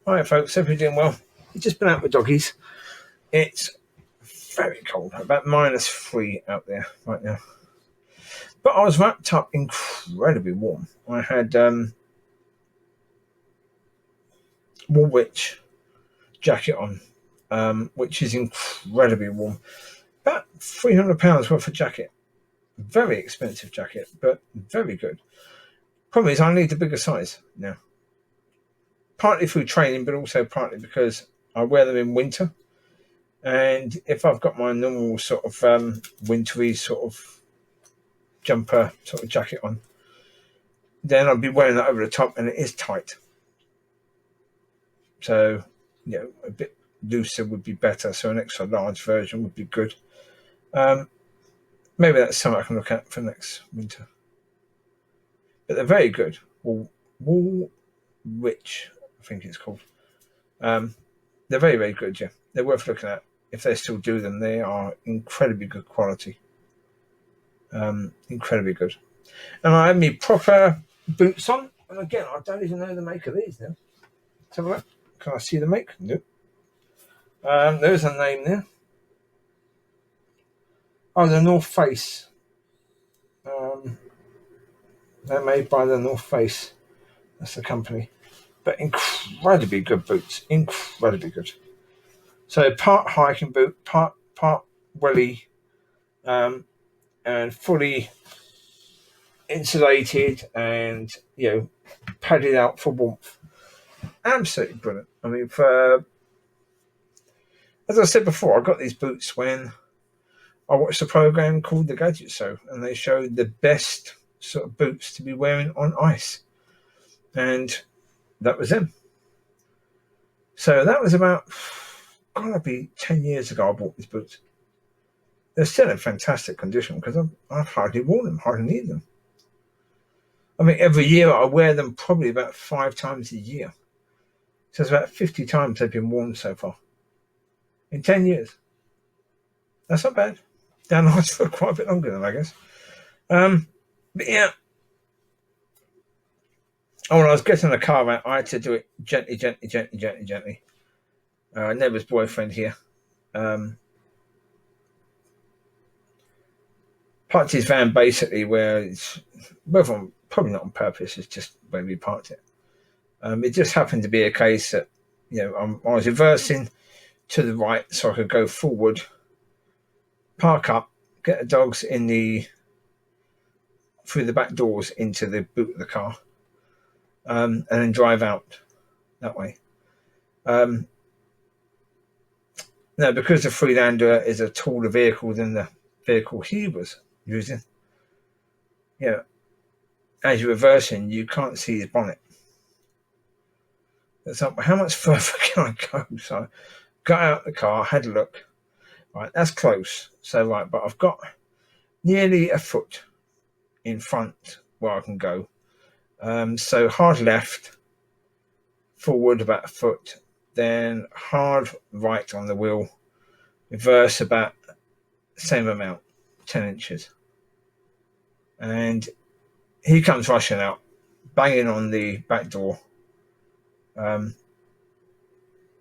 Hi folks, hope you're doing well. We've just been out with doggies. It's very cold, about -3 out there right now. But I was wrapped up incredibly warm. I had Woolwich jacket on, which is incredibly warm. About £300 worth of jacket. Very expensive jacket, but very good. Problem is I need a bigger size now. Partly through training, but also partly because I wear them in winter. And if I've got my normal sort of wintry sort of jumper sort of jacket on, then I'll be wearing that over the top, and it is tight. So, a bit looser would be better. So an extra large version would be good. Maybe that's something I can look at for next winter. But they're very good. Woolwich, I think it's called. They're very, very good, yeah. They're worth looking at. If they still do them, they are incredibly good quality. Incredibly good. And I have my proper boots on. And again, I don't even know the make of these now. Let's have a look. Can I see the make? Nope. There's a name there. Oh, the North Face. They're made by the North Face. That's the company. But incredibly good boots. Incredibly good. So part hiking boot, part welly, and fully insulated and padded out for warmth. Absolutely brilliant. I mean, as I said before, I got these boots when I watched a program called The Gadget Show, and they showed the best sort of boots to be wearing on ice, and that was them. So that was about, gotta be 10 years ago I bought these boots. They're still in fantastic condition because I've hardly worn them, hardly need them. I mean, every year I wear them probably about 5 times a year. So it's about 50 times they've been worn so far. In 10 years. That's not bad. They'll last for quite a bit longer than I guess. But yeah. Oh, when I was getting the car out, I had to do it gently. Neighbours' boyfriend here. Parked his van basically where it's, probably not on purpose, it's just where we parked it. It just happened to be a case that, I was reversing to the right so I could go forward, park up, get the dogs through the back doors into the boot of the car, and then drive out that way. Now, because the Freelander is a taller vehicle than the vehicle he was using, as you're reversing, you can't see his bonnet. It's like, how much further can I go? So I got out the car, had a look. Right, that's close. So, right, but I've got nearly a foot in front where I can go. So hard left, forward about a foot, then hard right on the wheel, reverse about the same amount, 10 inches. And he comes rushing out, banging on the back door,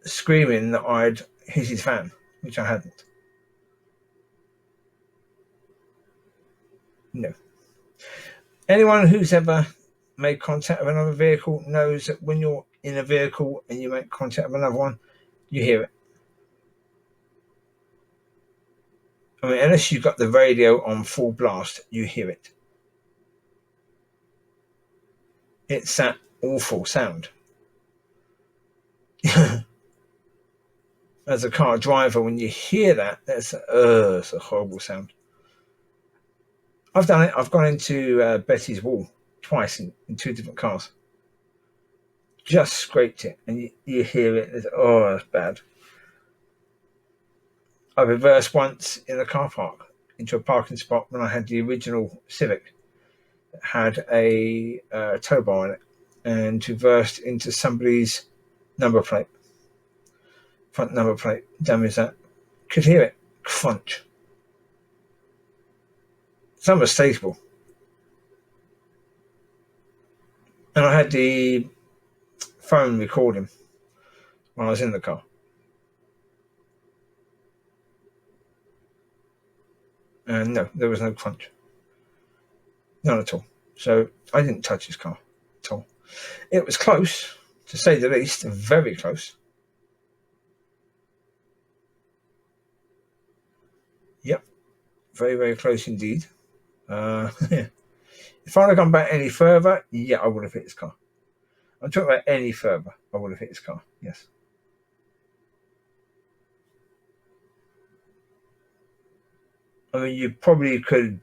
screaming that I'd hit his van, which I hadn't. No. Anyone who's ever made contact with another vehicle knows that when you're in a vehicle and you make contact with another one, you hear it. I mean, unless you've got the radio on full blast, you hear it. It's that awful sound. As a car driver, when you hear that, it's a horrible sound. I've done it. I've gone into Betty's wall twice in 2 different cars. Just scraped it, and you hear it. It's bad. I reversed once in a car park into a parking spot when I had the original Civic that had a tow bar in it, and reversed into somebody's number plate, front number plate, damaged that. Could hear it crunch. It's unmistakable. And I had the phone recording. when I was in the car. And no, there was no crunch. None at all. So I didn't touch his car at all. It was close, to say the least, very close. Yep, very, very close indeed. If I'd have gone back any further, yeah, I would have hit his car. I'm talking about any further, I would have hit his car, yes. I mean, you probably could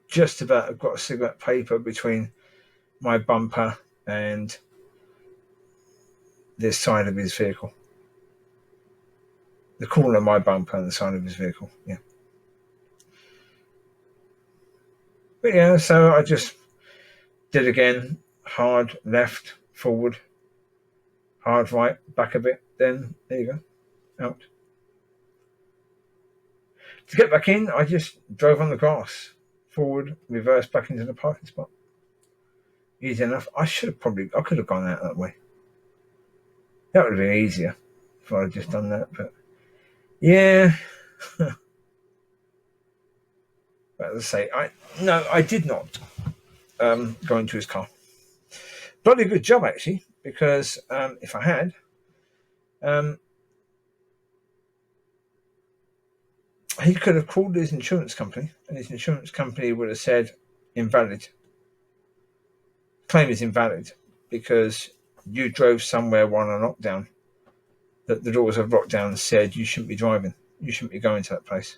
just about have got a cigarette paper between my bumper and this side of his vehicle. The corner of my bumper and the side of his vehicle, yeah. But yeah, so I just did again, hard left, forward, hard right, back a bit, then there you go, out. To get back in, I just drove on the grass, forward, reverse back into the parking spot. Easy enough. I could have gone out that way. That would have been easier if I had just done that, but yeah. But as I say, I did not go into his car. Bloody good job, actually, because if I had, he could have called his insurance company, and his insurance company would have said invalid. Claim is invalid because you drove somewhere while on lockdown that the doors of lockdown said you shouldn't be driving, you shouldn't be going to that place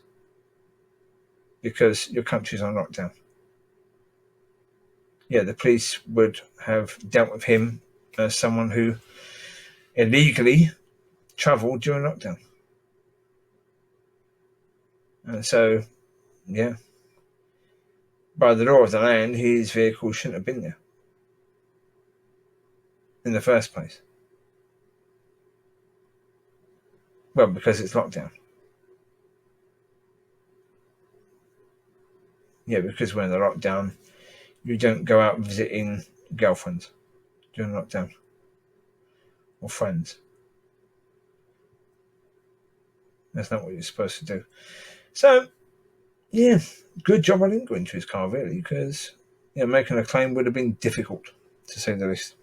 because your country's on lockdown. Yeah, the police would have dealt with him as someone who illegally travelled during lockdown. And so, yeah, by the law of the land, his vehicle shouldn't have been there in the first place. Well, because it's lockdown. Yeah, because we're in the lockdown, you don't go out visiting girlfriends during lockdown or friends. That's not what you're supposed to do. So, yeah, good job I didn't go into his car, really, because making a claim would have been difficult, to say the least.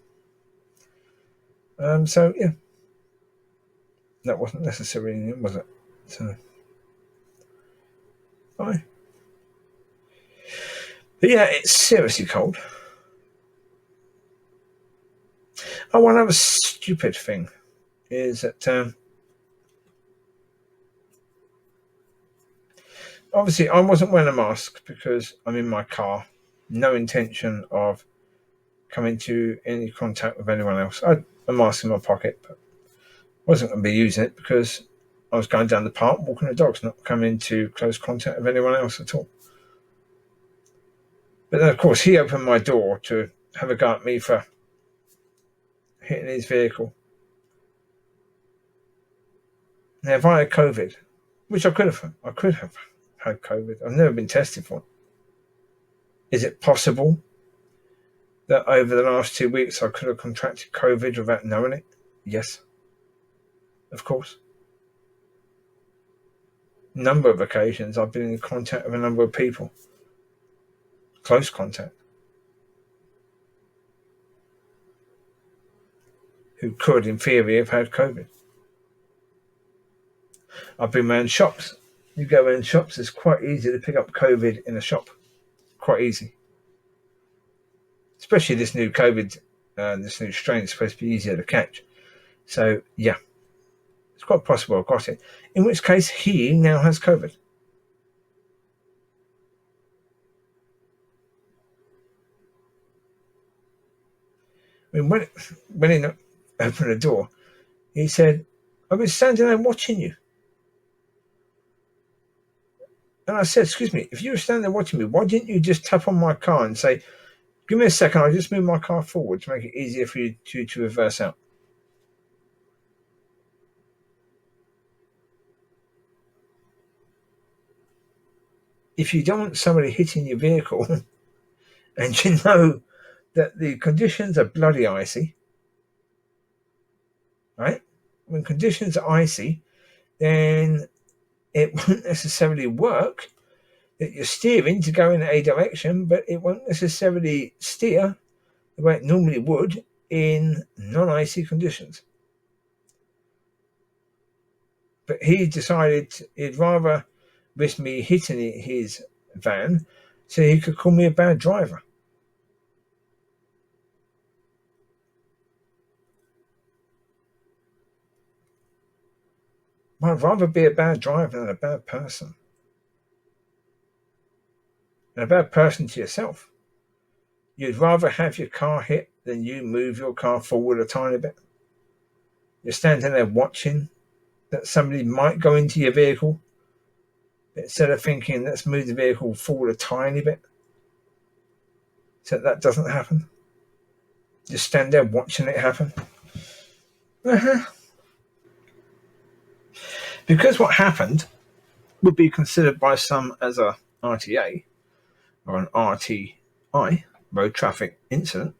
So, yeah, that wasn't necessary in him, was it? So, bye. But yeah, it's seriously cold. Oh, one other stupid thing is that obviously I wasn't wearing a mask because I'm in my car. No intention of coming to any contact with anyone else. I had a mask in my pocket, but wasn't going to be using it because I was going down the park walking the dogs, not coming into close contact with anyone else at all. But then, of course, he opened my door to have a go at me for hitting his vehicle. Now, if I had COVID, which I could have had COVID. I've never been tested for it. Is it possible that over the last 2 weeks I could have contracted COVID without knowing it? Yes, of course. Number of occasions I've been in contact with a number of people. Close contact. Who could, in theory, have had COVID. I've been around shops. You go around shops, it's quite easy to pick up COVID in a shop. Quite easy. Especially this new COVID, this new strain is supposed to be easier to catch. So, yeah, it's quite possible I've got it. In which case, he now has COVID. I mean, when he opened the door, he said, I've been standing there watching you. And I said, excuse me, if you were standing there watching me, why didn't you just tap on my car and say, give me a second, I'll just move my car forward to make it easier for you to reverse out. If you don't want somebody hitting your vehicle and you know that the conditions are bloody icy, right? when conditions are icy, then it won't necessarily work that you're steering to go in a direction, but it won't necessarily steer the way it normally would in non-icy conditions. But he decided he'd rather risk me hitting his van so he could call me a bad driver. I'd rather be a bad driver than a bad person. And a bad person to yourself. You'd rather have your car hit than you move your car forward a tiny bit. You're standing there watching that somebody might go into your vehicle, but instead of thinking, let's move the vehicle forward a tiny bit so that doesn't happen. Just stand there watching it happen. Because what happened would be considered by some as a RTA or an RTI, road traffic incident,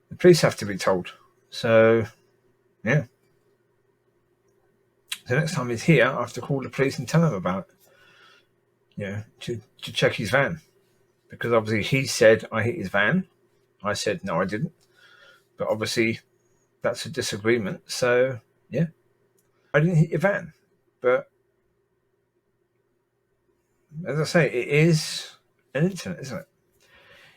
the police have to be told. So, yeah. So next time he's here, I have to call the police and tell him about it. Yeah, to check his van. Because obviously he said I hit his van. I said, no, I didn't. But obviously that's a disagreement. So, yeah. I didn't hit your van. But as I say, it is an incident, isn't it?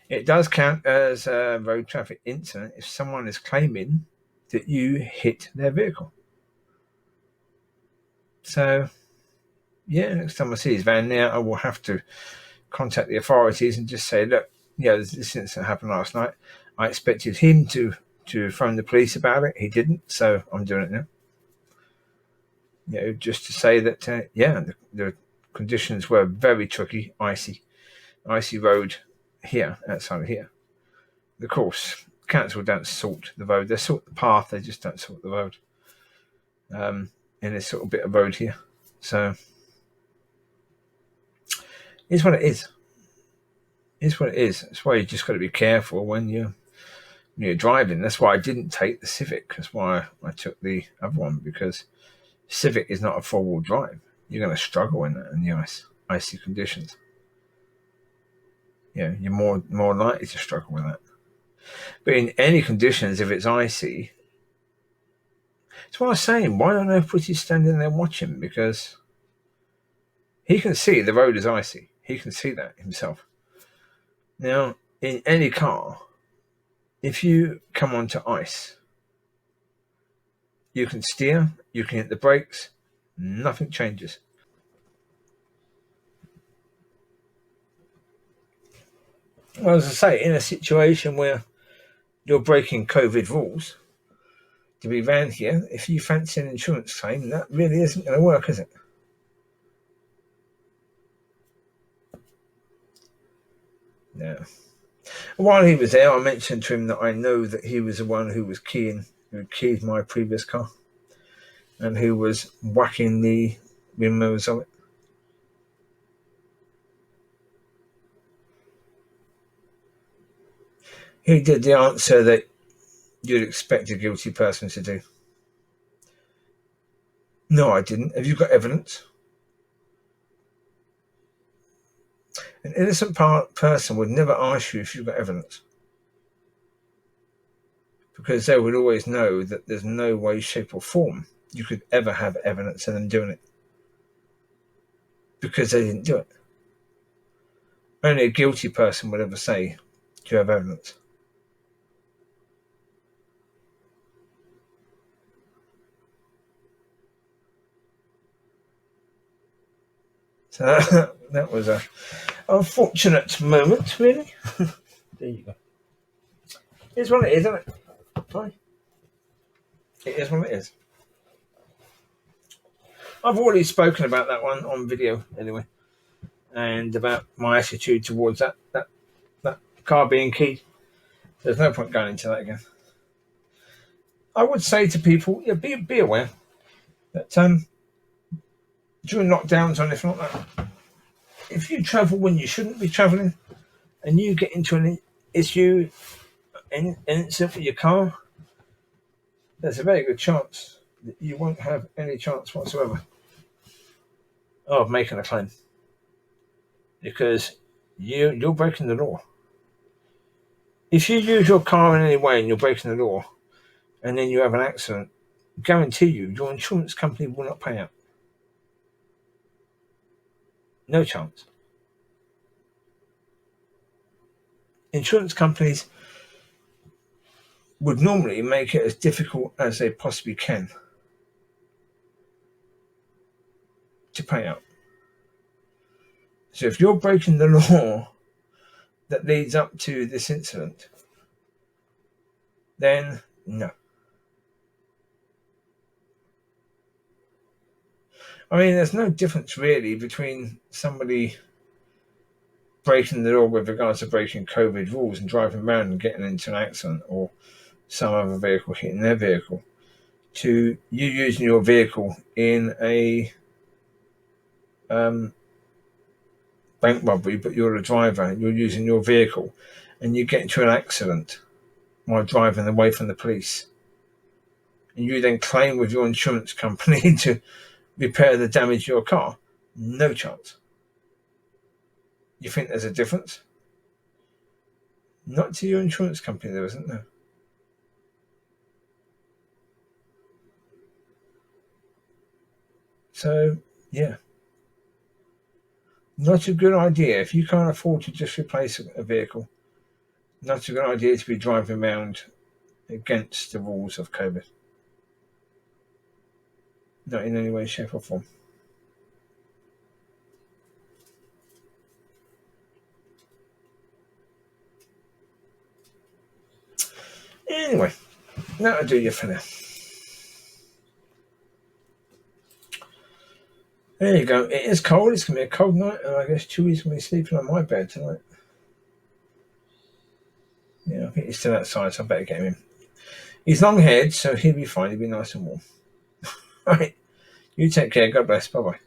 It does count as a road traffic incident if someone is claiming that you hit their vehicle. So, yeah, next time I see his van there, I will have to contact the authorities and just say, look, yeah, this incident happened last night. I expected him to phone the police about it. He didn't, so I'm doing it now. You know, just to say that, the conditions were very tricky, icy road here, outside of here. Of course, council don't sort the road. They sort the path, they just don't sort the road. In this sort of bit of road here. So, it's what it is. It's what it is. That's why you just got to be careful when you're driving. That's why I didn't take the Civic. That's why I took the other one, because Civic is not a four-wheel drive. You're going to struggle in that in the icy conditions. Yeah, you're more likely to struggle with that. But in any conditions, if it's icy, that's what I was saying. Why on earth was he standing there watching? Because he can see the road is icy. He can see that himself. Now, in any car, if you come onto ice, you can steer, you can hit the brakes, nothing changes. Well, as I say, in a situation where you're breaking COVID rules to be around here, if you fancy an insurance claim, that really isn't going to work, is it? No. While he was there, I mentioned to him that I know that he was the one who keyed my previous car and who was whacking the windmills of it. He did the answer that you'd expect a guilty person to do. No, I didn't. Have you got evidence? An innocent person would never ask you if you've got evidence, because they would always know that there's no way, shape or form you could ever have evidence of them doing it, because they didn't do it. Only a guilty person would ever say, do you have evidence? So that was a unfortunate moment, really. There you go. It's what it is, isn't it? Fine. It is what it is. I've already spoken about that one on video anyway, and about my attitude towards that car being keyed. There's no point going into that again. I would say to people, yeah, be aware that during lockdowns or anything like that, if you travel when you shouldn't be travelling and you get into an incident with your car, there's a very good chance you won't have any chance whatsoever of making a claim, because you're breaking the law. If you use your car in any way and you're breaking the law, and then you have an accident, guarantee you your insurance company will not pay out. No chance. Insurance companies would normally make it as difficult as they possibly can to pay out. So if you're breaking the law that leads up to this incident, then no. I mean, there's no difference really between somebody breaking the law with regards to breaking COVID rules and driving around and getting into an accident, or some other vehicle hitting their vehicle, to you using your vehicle in a bank robbery, but you're a driver and you're using your vehicle and you get into an accident while driving away from the police, and you then claim with your insurance company to repair the damage to your car. No chance. You think there's a difference? Not to your insurance company, there isn't, no. So, yeah. Not a good idea. If you can't afford to just replace a vehicle, not a good idea to be driving around against the rules of COVID. Not in any way, shape or form. Anyway, that'll do you for now. There you go. It is cold. It's going to be a cold night, and I guess Chewie's going to be sleeping on my bed tonight. Yeah, I think he's still outside, so I better get him in. He's long-haired, so he'll be fine. He'll be nice and warm. All right. You take care. God bless. Bye-bye.